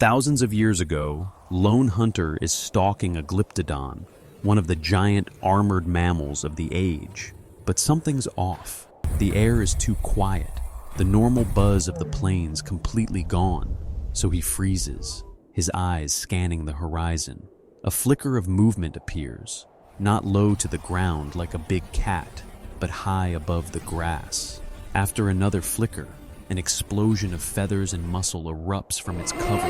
Thousands of years ago, lone hunter is stalking a glyptodon, one of the giant armored mammals of the age. But something's off. The air is too quiet, the normal buzz of the plains completely gone. So he freezes, his eyes scanning the horizon. A flicker of movement appears, not low to the ground like a big cat, but high above the grass. After another flicker, an explosion of feathers and muscle erupts from its cover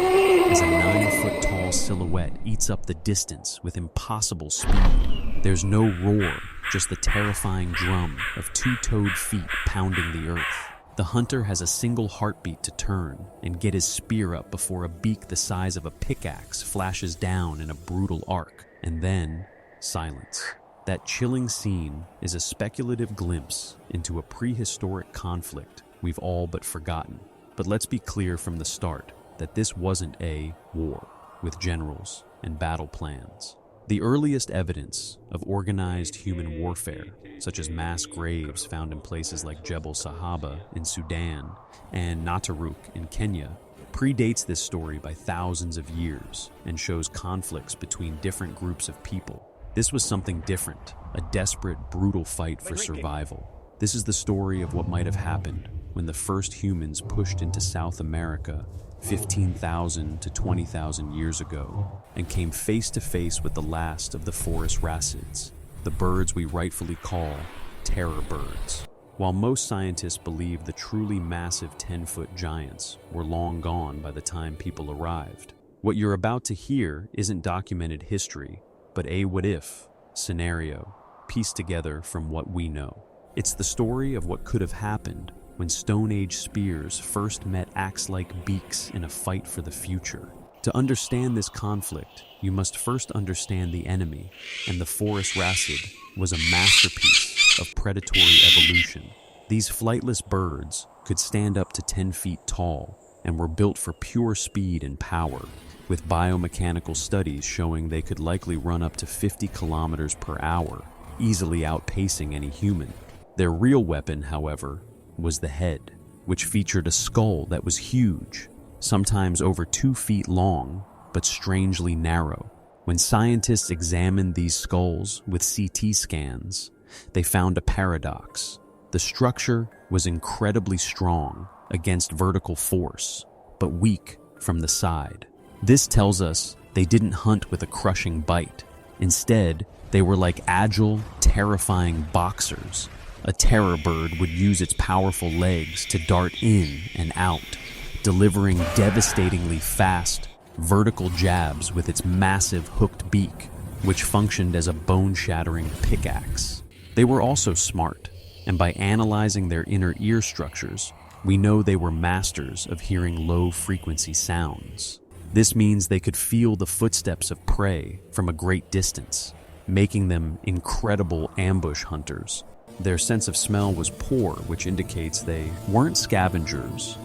as a 9-foot-tall silhouette eats up the distance with impossible speed. There's no roar, just the terrifying drum of two-toed feet pounding the earth. The hunter has a single heartbeat to turn and get his spear up before a beak the size of a pickaxe flashes down in a brutal arc. And then, silence. That chilling scene is a speculative glimpse into a prehistoric conflict we've all but forgotten. But let's be clear from the start that this wasn't a war with generals and battle plans. The earliest evidence of organized human warfare, such as mass graves found in places like Jebel Sahaba in Sudan and Nataruk in Kenya, predates this story by thousands of years and shows conflicts between different groups of people. This was something different, a desperate, brutal fight for survival. This is the story of what might have happened when the first humans pushed into South America 15,000 to 20,000 years ago and came face to face with the last of the Phorusrhacids, the birds we rightfully call terror birds. While most scientists believe the truly massive 10-foot giants were long gone by the time people arrived, what you're about to hear isn't documented history, but a what-if scenario pieced together from what we know. It's the story of what could have happened when Stone Age spears first met axe-like beaks in a fight for the future. To understand this conflict, you must first understand the enemy, and the Phorusrhacid was a masterpiece of predatory evolution. These flightless birds could stand up to 10 feet tall and were built for pure speed and power, with biomechanical studies showing they could likely run up to 50 kilometers per hour, easily outpacing any human. Their real weapon, however, was the head, which featured a skull that was huge, sometimes over 2 feet long, but strangely narrow. When scientists examined these skulls with CT scans, they found a paradox. The structure was incredibly strong against vertical force, but weak from the side. This tells us they didn't hunt with a crushing bite. Instead, they were like agile, terrifying boxers. A terror bird would use its powerful legs to dart in and out, delivering devastatingly fast, vertical jabs with its massive hooked beak, which functioned as a bone-shattering pickaxe. They were also smart, and by analyzing their inner ear structures, we know they were masters of hearing low-frequency sounds. This means they could feel the footsteps of prey from a great distance, making them incredible ambush hunters. Their sense of smell was poor, which indicates they weren't scavengers,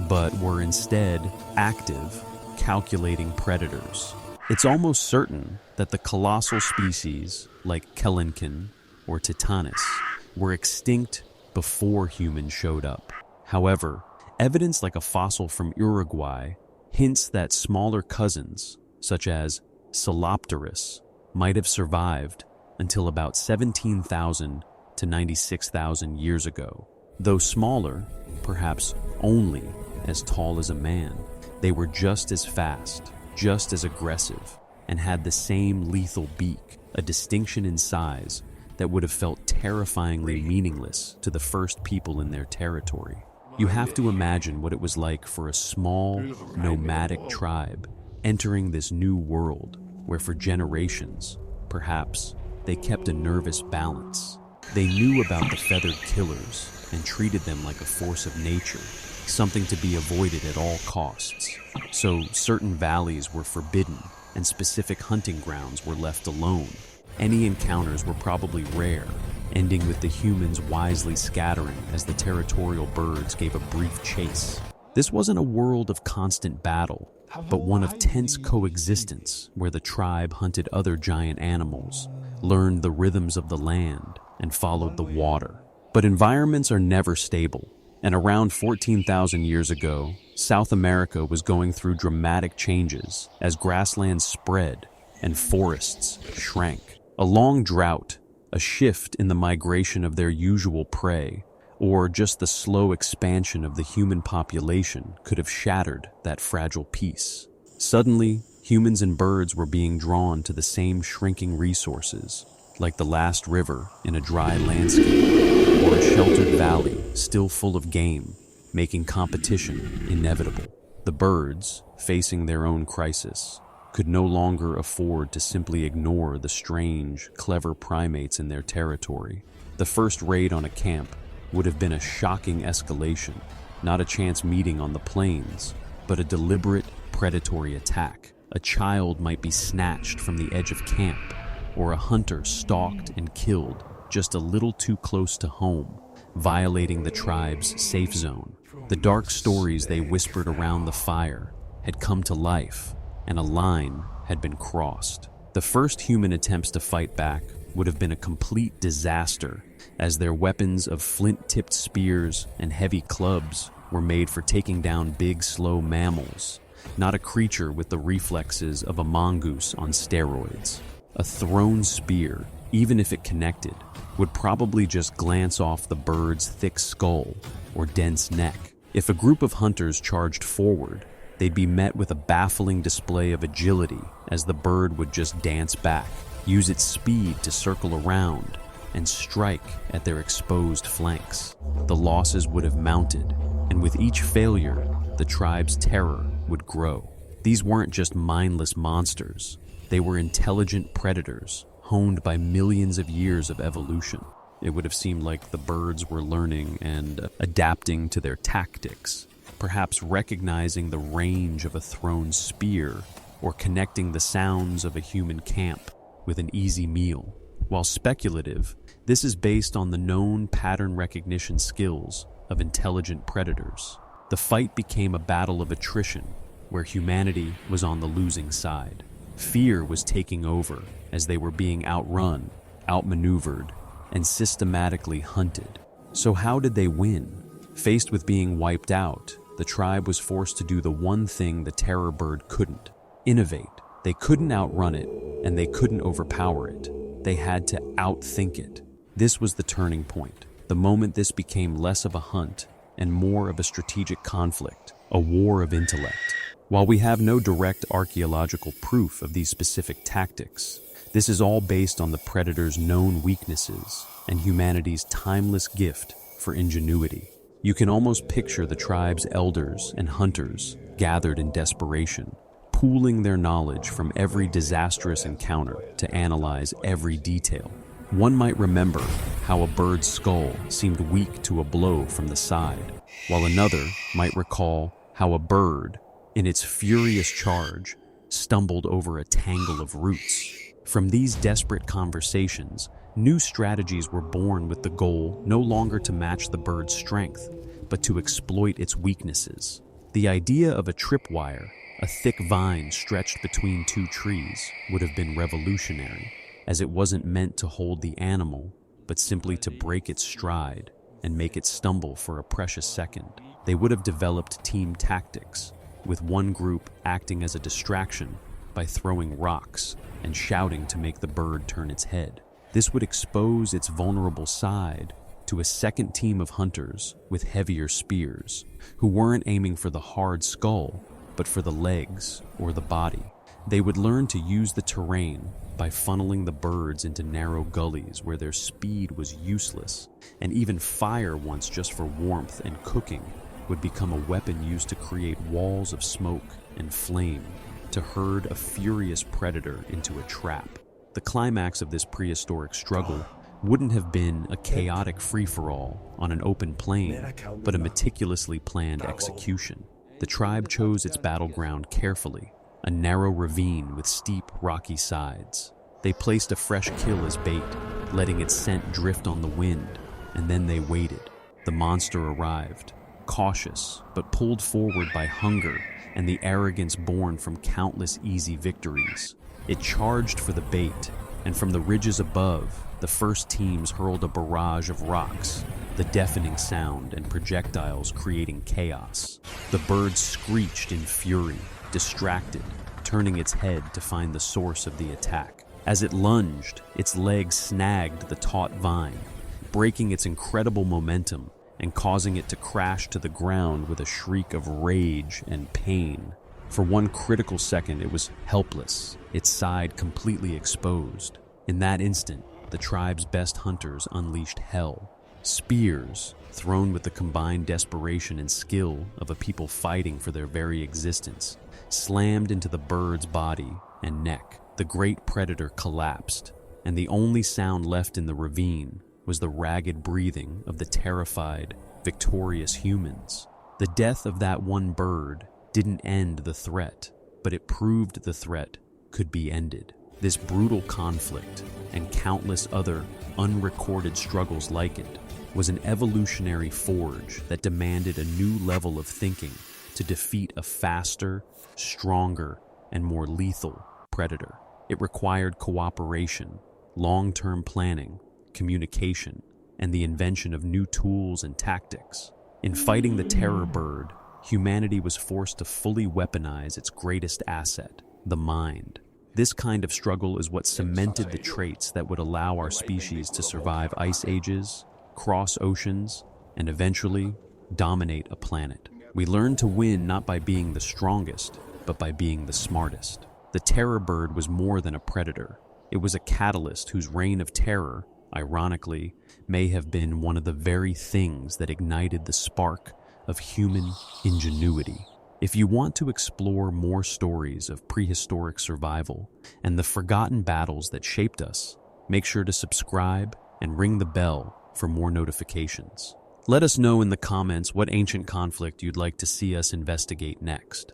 but were instead active, calculating predators. It's almost certain that the colossal species, like Kelenkin or Titanus, were extinct before humans showed up. However, evidence like a fossil from Uruguay hints that smaller cousins, such as Salopterus, might have survived until about 17,000 to 96,000 years ago. Though smaller, perhaps only as tall as a man, they were just as fast, just as aggressive, and had the same lethal beak, a distinction in size that would have felt terrifyingly meaningless to the first people in their territory. You have to imagine what it was like for a small, nomadic tribe entering this new world where for generations, perhaps, they kept a nervous balance. They knew about the feathered killers and treated them like a force of nature, something to be avoided at all costs. So certain valleys were forbidden and specific hunting grounds were left alone. Any encounters were probably rare, ending with the humans wisely scattering as the territorial birds gave a brief chase. This wasn't a world of constant battle, but one of tense coexistence where the tribe hunted other giant animals, learned the rhythms of the land, and followed the water. But environments are never stable, And around 14,000 years ago, South America was going through dramatic changes as grasslands spread and forests shrank. A long drought, a shift in the migration of their usual prey, or just the slow expansion of the human population could have shattered that fragile peace. Suddenly, humans and birds were being drawn to the same shrinking resources, like the last river in a dry landscape, or a sheltered valley still full of game, making competition inevitable. The birds, facing their own crisis, could no longer afford to simply ignore the strange, clever primates in their territory. The first raid on a camp would have been a shocking escalation, not a chance meeting on the plains, but a deliberate, predatory attack. A child might be snatched from the edge of camp, or a hunter stalked and killed just a little too close to home, violating the tribe's safe zone. The dark stories they whispered around the fire had come to life, and a line had been crossed. The first human attempts to fight back would have been a complete disaster, as their weapons of flint-tipped spears and heavy clubs were made for taking down big, slow mammals, not a creature with the reflexes of a mongoose on steroids. A thrown spear, even if it connected, would probably just glance off the bird's thick skull or dense neck. If a group of hunters charged forward, they'd be met with a baffling display of agility as the bird would just dance back, use its speed to circle around, and strike at their exposed flanks. The losses would have mounted, and with each failure, the tribe's terror would grow. These weren't just mindless monsters. They were intelligent predators, honed by millions of years of evolution. It would have seemed like the birds were learning and adapting to their tactics, perhaps recognizing the range of a thrown spear or connecting the sounds of a human camp with an easy meal. While speculative, this is based on the known pattern recognition skills of intelligent predators. The fight became a battle of attrition, where humanity was on the losing side. Fear was taking over as they were being outrun, outmaneuvered, and systematically hunted. So how did they win? Faced with being wiped out, the tribe was forced to do the one thing the terror bird couldn't: innovate. They couldn't outrun it, and they couldn't overpower it. They had to outthink it. This was the turning point, the moment this became less of a hunt and more of a strategic conflict, a war of intellect. While we have no direct archaeological proof of these specific tactics, this is all based on the predator's known weaknesses and humanity's timeless gift for ingenuity. You can almost picture the tribe's elders and hunters gathered in desperation, pooling their knowledge from every disastrous encounter to analyze every detail. One might remember how a bird's skull seemed weak to a blow from the side, while another might recall how a bird, in its furious charge, stumbled over a tangle of roots. From these desperate conversations, new strategies were born with the goal no longer to match the bird's strength, but to exploit its weaknesses. The idea of a tripwire, a thick vine stretched between two trees, would have been revolutionary, as it wasn't meant to hold the animal, but simply to break its stride and make it stumble for a precious second. They would have developed team tactics, with one group acting as a distraction by throwing rocks and shouting to make the bird turn its head. This would expose its vulnerable side to a second team of hunters with heavier spears, who weren't aiming for the hard skull, but for the legs or the body. They would learn to use the terrain by funneling the birds into narrow gullies where their speed was useless, and even fire, once just for warmth and cooking, would become a weapon used to create walls of smoke and flame to herd a furious predator into a trap. The climax of this prehistoric struggle wouldn't have been a chaotic free-for-all on an open plain, but a meticulously planned execution. The tribe chose its battleground carefully, a narrow ravine with steep, rocky sides. They placed a fresh kill as bait, letting its scent drift on the wind, and then they waited. The monster arrived, cautious, but pulled forward by hunger and the arrogance born from countless easy victories. It charged for the bait, and from the ridges above, the first teams hurled a barrage of rocks, the deafening sound and projectiles creating chaos. The bird screeched in fury, distracted, turning its head to find the source of the attack. As it lunged, its legs snagged the taut vine, breaking its incredible momentum and causing it to crash to the ground with a shriek of rage and pain. For one critical second, it was helpless, its side completely exposed. In that instant, the tribe's best hunters unleashed hell. Spears, thrown with the combined desperation and skill of a people fighting for their very existence, slammed into the bird's body and neck. The great predator collapsed, and the only sound left in the ravine was the ragged breathing of the terrified, victorious humans. The death of that one bird didn't end the threat, but it proved the threat could be ended. This brutal conflict, and countless other unrecorded struggles like it, was an evolutionary forge that demanded a new level of thinking to defeat a faster, stronger, and more lethal predator. It required cooperation, long-term planning, communication, and the invention of new tools and tactics. In fighting the terror bird, humanity was forced to fully weaponize its greatest asset, the mind. This kind of struggle is what cemented the traits that would allow our species to survive ice ages, cross oceans, and eventually dominate a planet. We learned to win not by being the strongest, but by being the smartest. The terror bird was more than a predator. It was a catalyst whose reign of terror, ironically, may have been one of the very things that ignited the spark of human ingenuity. If you want to explore more stories of prehistoric survival and the forgotten battles that shaped us, make sure to subscribe and ring the bell for more notifications. Let us know in the comments what ancient conflict you'd like to see us investigate next.